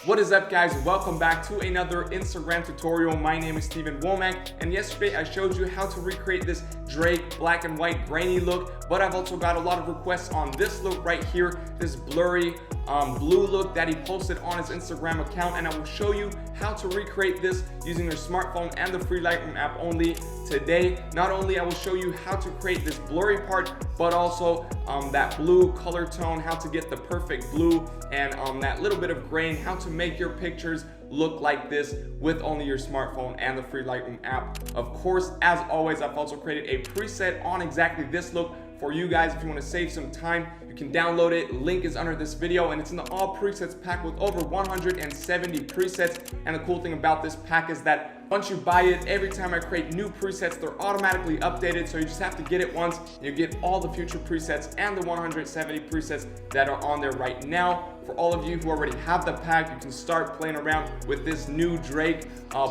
What is up, guys? Welcome back to another Instagram tutorial. My name is Wommack, and yesterday I showed you how to recreate this Drake black and white grainy look, but I've also got a lot of requests on this look right here, this blurry blue look that he posted on his Instagram account, and I will show you how to recreate this using your smartphone and the free Lightroom app only today. Not only I will show you how to create this blurry part, but also that blue color tone, how to get the perfect blue, and that little bit of grain, how to make your pictures look like this with only your smartphone and the free Lightroom app. Of course, as always, I've also created a preset on exactly this look for you guys. If you want to save some time, you can download it. Link is under this video, and it's in the all presets pack with over 170 presets. And the cool thing about this pack is that once you buy it, every time I create new presets, they're automatically updated. So you just have to get it once, and you get all the future presets and the 170 presets that are on there right now. For all of you who already have the pack, you can start playing around with this new Drake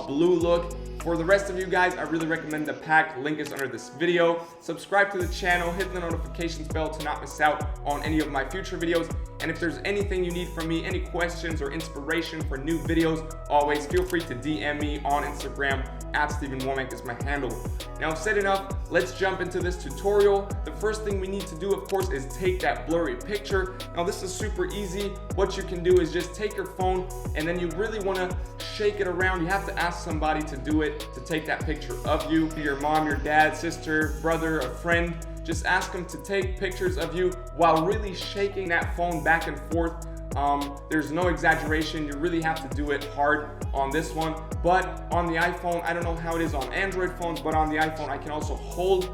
blue look. For the rest of you guys, I really recommend the pack. Link is under this video. Subscribe to the channel, hit the notifications bell to not miss out on any of my future videos. And if there's anything you need from me, any questions or inspiration for new videos, always feel free to DM me on Instagram. @StevenWommack is my handle. Now, I've said enough, let's jump into this tutorial. The first thing we need to do, of course, is take that blurry picture. Now, this is super easy. What you can do is just take your phone, and then you really want to shake it around. You have to ask somebody to do it, to take that picture of you. Your mom, your dad, sister, brother, a friend. Just ask them to take pictures of you while really shaking that phone back and forth. There's no exaggeration. You really have to do it hard on this one. But on the iPhone, I don't know how it is on Android phones, but on the iPhone, I can also hold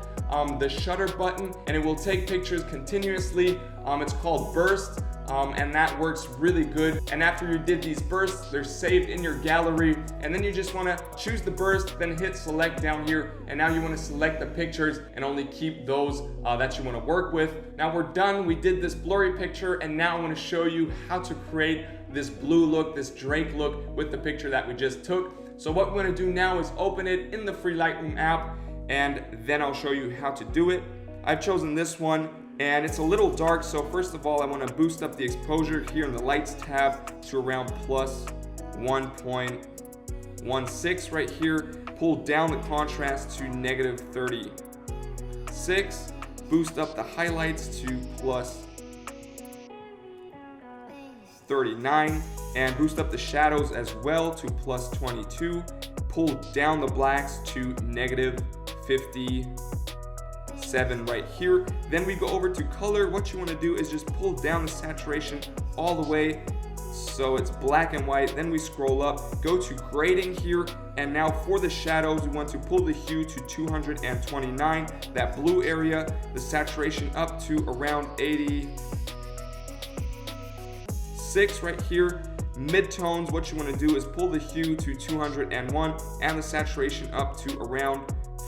the shutter button, and it will take pictures continuously. It's called burst. And that works really good. And after you did these bursts, they're saved in your gallery, and then you just want to choose the burst, then hit select down here, and now you want to select the pictures and only keep those that you want to work with. Now we're done. We did this blurry picture, and now I want to show you how to create this blue look, this Drake look with the picture that we just took. So what we're going to do now is open it in the free Lightroom app, and then I'll show you how to do it. I've chosen this one, and it's a little dark, so first of all, I want to boost up the exposure here in the lights tab to around plus 1.16 right here. Pull down the contrast to negative 36. Boost up the highlights to plus 39, and boost up the shadows as well to plus 22. Pull down the blacks to negative 57 right here. Then we go over to color. What you want to do is just pull down the saturation all the way so it's black and white. Then we scroll up, go to grading here, and now for the shadows, we want to pull the hue to 229. That blue area, the saturation up to around 86 right here. Midtones, what you want to do is pull the hue to 201 and the saturation up to around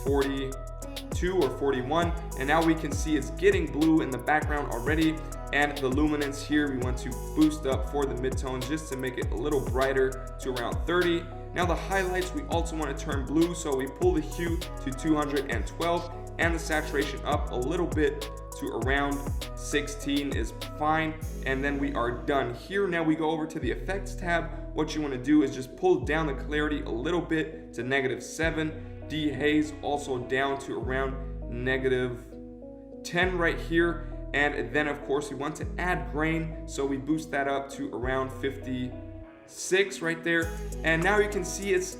42 or 41, and now we can see it's getting blue in the background already. And the luminance here, we want to boost up for the midtones just to make it a little brighter to around 30. Now the highlights, we also want to turn blue, so we pull the hue to 212 and the saturation up a little bit to around 16 is fine, and then we are done here. Now we go over to the effects tab. What you want to do is just pull down the clarity a little bit to negative 7. Dehaze also down to around negative 10 right here. And then of course we want to add grain, so we boost that up to around 56 right there. And now you can see it's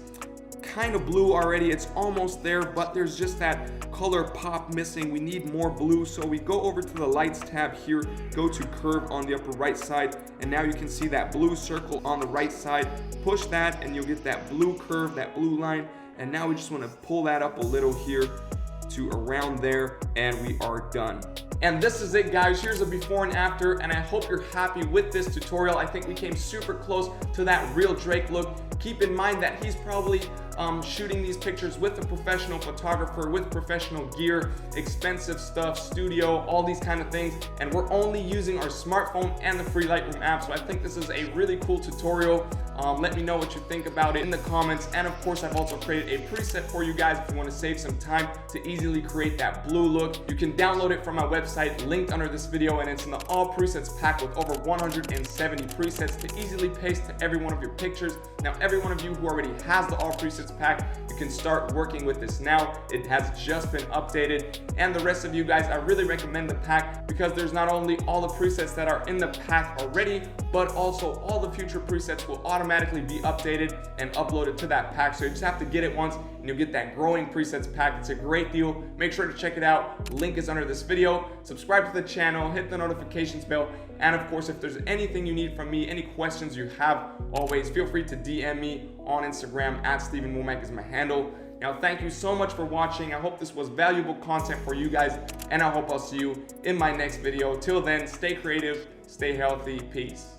kind of blue already. It's almost there, but there's just that color pop missing. We need more blue, so we go over to the lights tab here, go to curve on the upper right side, and now you can see that blue circle on the right side. Push that and you'll get that blue curve, that blue line. And now we just want to pull that up a little here to around there, and we are done. And this is it, guys. Here's a before and after, and I hope you're happy with this tutorial. I think we came super close to that real Drake look. Keep in mind that he's probably shooting these pictures with a professional photographer, with professional gear, expensive stuff, studio, all these kind of things, and we're only using our smartphone and the free Lightroom app. So I think this is a really cool tutorial. Let me know what you think about it in the comments. And of course, I've also created a preset for you guys if you want to save some time to easily create that blue look. You can download it from my website linked under this video, and it's in the all presets pack with over 170 presets to easily paste to every one of your pictures. Now, every one of you who already has the all presets pack, you can start working with this now. It has just been updated. And the rest of you guys, I really recommend the pack because there's not only all the presets that are in the pack already, but also all the future presets will automatically be updated and uploaded to that pack. So you just have to get it once and you'll get that growing presets pack. It's a great deal. Make sure to check it out. Link is under this video. Subscribe to the channel, hit the notifications bell, and of course, if there's anything you need from me, any questions you have, always feel free to DM me on Instagram at Steven Wommack is my handle. Now, thank you so much for watching. I hope this was valuable content for you guys, and I hope I'll see you in my next video. Till then, stay creative, stay healthy, peace.